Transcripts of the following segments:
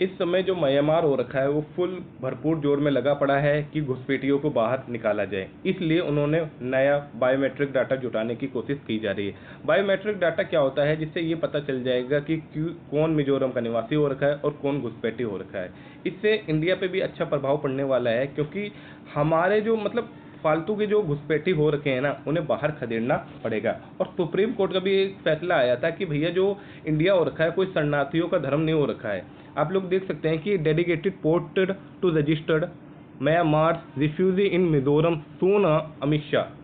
इस समय जो म्यांमार हो रखा है वो फुल भरपूर जोर में लगा पड़ा है कि घुसपैठियों को बाहर निकाला जाए। इसलिए उन्होंने नया बायोमेट्रिक डाटा जुटाने की कोशिश की जा रही है। बायोमेट्रिक डाटा क्या होता है, जिससे ये पता चल जाएगा कि कौन मिजोरम का निवासी हो रखा है और कौन घुसपैठी हो रखा है। इससे इंडिया पे भी अच्छा प्रभाव पड़ने वाला है, क्योंकि हमारे जो मतलब फालतू के जो घुसपैठी हो रखे हैं ना, उन्हें बाहर खदेड़ना पड़ेगा। और सुप्रीम कोर्ट का भी एक फैसला आया था कि भैया जो इंडिया हो रखा है कोई शरणार्थियों का धर्म नहीं हो रखा है। आप लोग देख सकते हैं कि dedicated ported to registered Myanmar refugee in Mizoram soon Amit Shah.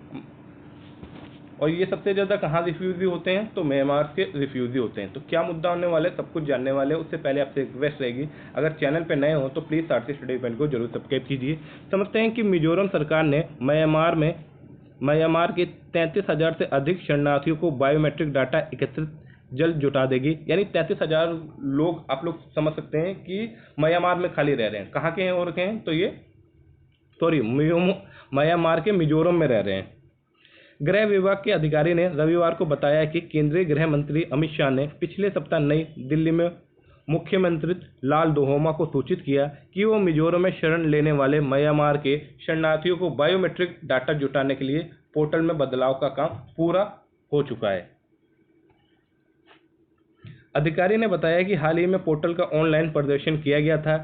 और ये सबसे ज़्यादा कहाँ रिफ्यूजी होते हैं, तो म्यांमार के रिफ्यूजी होते हैं। तो क्या मुद्दा होने वाला है सब कुछ जानने वाले हैं। उससे पहले आपसे रिक्वेस्ट रहेगी, अगर चैनल पे नए हो तो प्लीज़ आरती स्टडी इवेंट को जरूर सब्सक्राइब कीजिए। समझते हैं कि मिजोरम सरकार ने म्यांमार के 33,000 से अधिक शरणार्थियों को बायोमेट्रिक डाटा एकत्रित जल्द जुटा देगी। यानी 33,000 लोग आप लोग समझ सकते हैं कि म्यांमार में खाली रह रहे हैं। कहाँ के हैं और रखे हैं, तो ये म्यांमार के मिजोरम में रह रहे हैं। गृह विभाग के अधिकारी ने रविवार को बताया कि केंद्रीय गृह मंत्री अमित शाह ने पिछले सप्ताह नई दिल्ली में मुख्यमंत्री लाल दोहोमा को सूचित किया कि वो मिजोरम में शरण लेने वाले म्यांमार के शरणार्थियों को बायोमेट्रिक डाटा जुटाने के लिए पोर्टल में बदलाव का काम पूरा हो चुका है। अधिकारी ने बताया कि हाल ही में पोर्टल का ऑनलाइन प्रदर्शन किया गया था।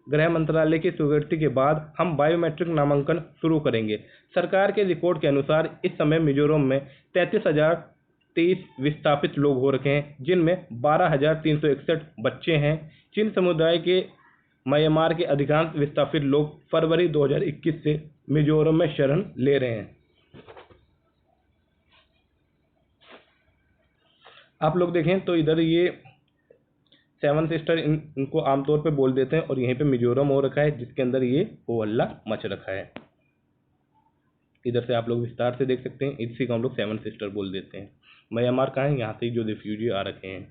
गृह मंत्रालय की स्वीकृति के बाद हम बायोमेट्रिक नामांकन शुरू करेंगे। सरकार के रिकॉर्ड के अनुसार इस समय मिजोरम में 33,023 विस्थापित लोग हो रखे हैं, जिनमें 12,361 बच्चे हैं। चीन समुदाय के म्यांमार के अधिकांश विस्थापित लोग फरवरी 2021 से मिजोरम में शरण ले रहे हैं। आप लोग देखें तो इधर ये 7 सिस्टर इनको आमतौर पे बोल देते हैं, और यहीं पे मिजोरम हो रखा है जिसके अंदर ये हो हल्ला मच रखा है। इधर से आप लोग विस्तार से देख सकते हैं, इसी को हम लोग 7 सिस्टर बोल देते हैं। म्यांमार कहाँ है, यहाँ से जो रिफ्यूजी आ रखे हैं,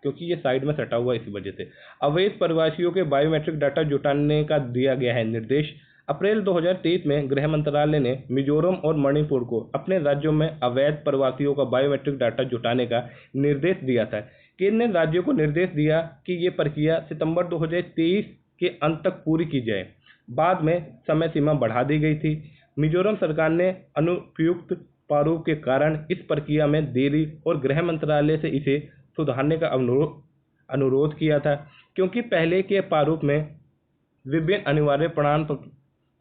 क्योंकि ये साइड में सटा हुआ इसी वजह से। अवैध प्रवासियों के बायोमेट्रिक डाटा जुटाने का दिया गया है निर्देश। अप्रैल 2023 में गृह मंत्रालय ने मिजोरम और मणिपुर को अपने राज्यों में अवैध प्रवासियों का बायोमेट्रिक डाटा जुटाने का निर्देश दिया था। केंद्र ने राज्यों को निर्देश दिया कि ये प्रक्रिया सितंबर 2023 के अंत तक पूरी की जाए। बाद में समय सीमा बढ़ा दी गई थी। मिजोरम सरकार ने अनुपयुक्त प्रारूप के कारण इस प्रक्रिया में देरी और गृह मंत्रालय से इसे सुधारने का अनुरोध किया था, क्योंकि पहले के प्रारूप में विभिन्न अनिवार्य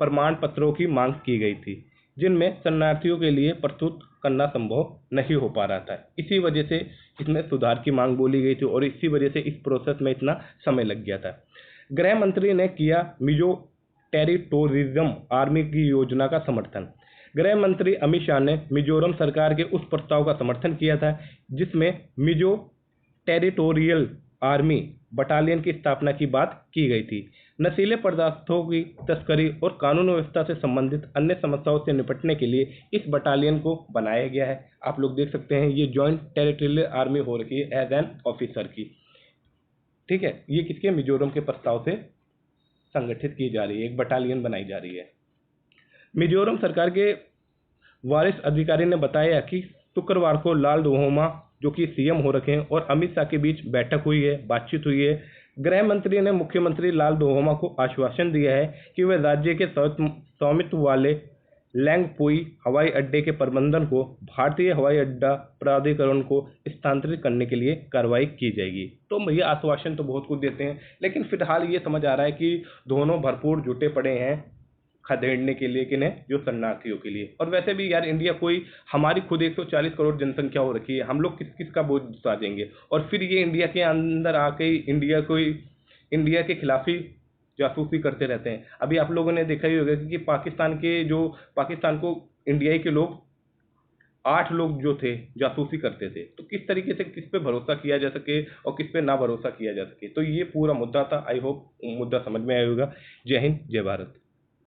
प्रमाण पत्रों की मांग की गई थी, जिनमें शरणार्थियों के लिए प्रस्तुत करना संभव नहीं हो पा रहा था। इसी वजह से इसमें सुधार की मांग बोली गई थी, और इसी वजह से इस प्रोसेस में इतना समय लग गया था। गृह मंत्री ने किया मिजो टेरिटोरिज्म आर्मी की योजना का समर्थन। गृह मंत्री अमित शाह ने मिजोरम सरकार के उस प्रस्ताव का समर्थन किया था जिसमें मिजो टेरिटोरियल आर्मी बटालियन की स्थापना की बात की गई थी। नशीले पदार्थों की तस्करी और कानून व्यवस्था से संबंधित अन्य समस्याओं से निपटने के लिए इस बटालियन को बनाया गया है। आप लोग देख सकते हैं ये जॉइंट टेरिटोरियल आर्मी हो रखी है एज एन ऑफिसर की। ठीक है, ये किसके, मिजोरम के प्रस्ताव से संगठित की जा रही है, एक बटालियन बनाई जा रही है। मिजोरम सरकार के वरिष्ठ अधिकारी ने बताया कि शुक्रवार को लाल दोहोमा जो कि सीएम हो रखे हैं और अमित शाह के बीच बैठक हुई है, बातचीत हुई है। गृह मंत्री ने मुख्यमंत्री लाल दोहोमा को आश्वासन दिया है कि वे राज्य के स्वामित्व वाले लैंगपुई हवाई अड्डे के प्रबंधन को भारतीय हवाई अड्डा प्राधिकरण को स्थानांतरित करने के लिए कार्रवाई की जाएगी। तो ये आश्वासन तो बहुत कुछ देते हैं, लेकिन फिलहाल ये समझ आ रहा है कि दोनों भरपूर जुटे पड़े हैं खदेड़ने के लिए, किन्हें, जो शरणार्थियों के लिए। और वैसे भी यार इंडिया कोई, हमारी खुद 140 करोड़ जनसंख्या हो रखी है, हम लोग किस किस का बोझ उठाएंगे। और फिर ये इंडिया के अंदर आके इंडिया के खिलाफ ही जासूसी करते रहते हैं। अभी आप लोगों ने देखा ही होगा कि पाकिस्तान को इंडिया के लोग 8 लोग जो थे जासूसी करते थे। तो किस तरीके से किस पे भरोसा किया जा सके और किस पे ना भरोसा किया जा सके। तो ये पूरा मुद्दा था। आई होप मुद्दा समझ में आया होगा। जय हिंद, जय भारत।